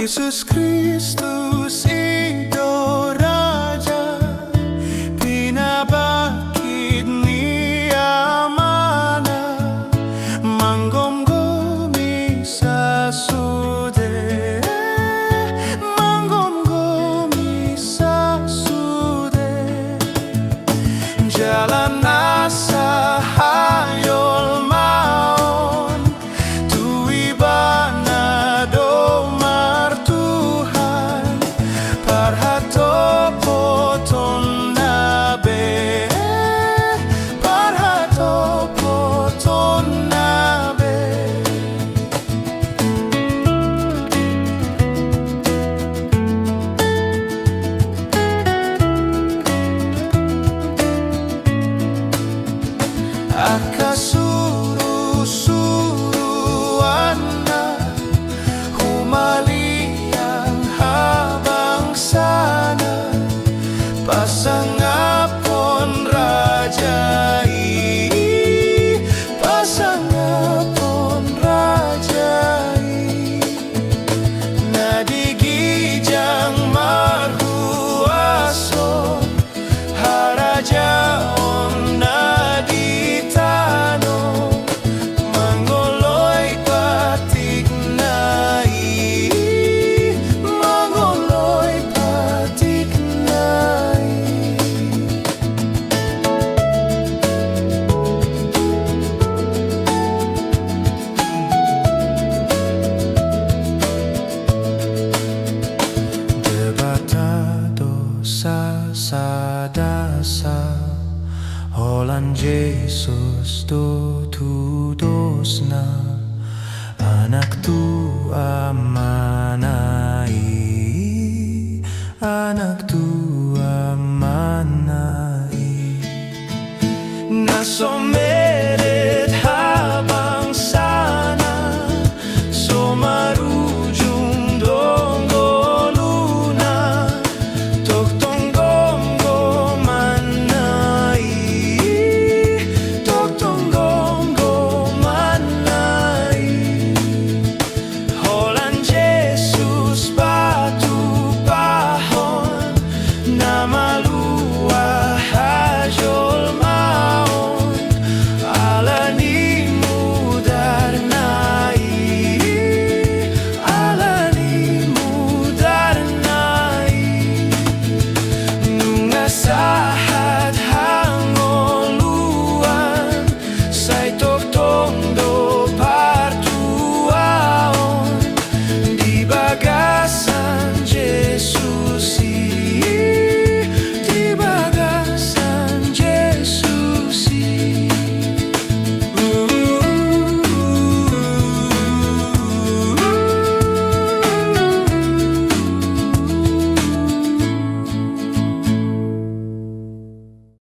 Yesus Kristus itu Raja, pinabakit niya mana, manggomgomi sa sude, manggomgomi sa sude. Jalan asa hayol maon, tuwi banado martuhan, parhato poton nabe, parhato poton nabe. Akasuru-suruan na humaliang habang sana, pasangapon rajai, pasangapon rajai, nadigijang marhuaso, harajaon naditano, mangoloy patik nai, mangoloy patik nai. Debatado sa sadasa, holan Jesus tutudos na, anak tu amanai, anak tu amanai. Nasomeret habang sana, somarujung donggoluna, toktong gomgomanai, toktong gomgomanai. Holan Jesus batu pahon, namalua hajol maon, alani mudarnai, alani mudarnai. Nungasa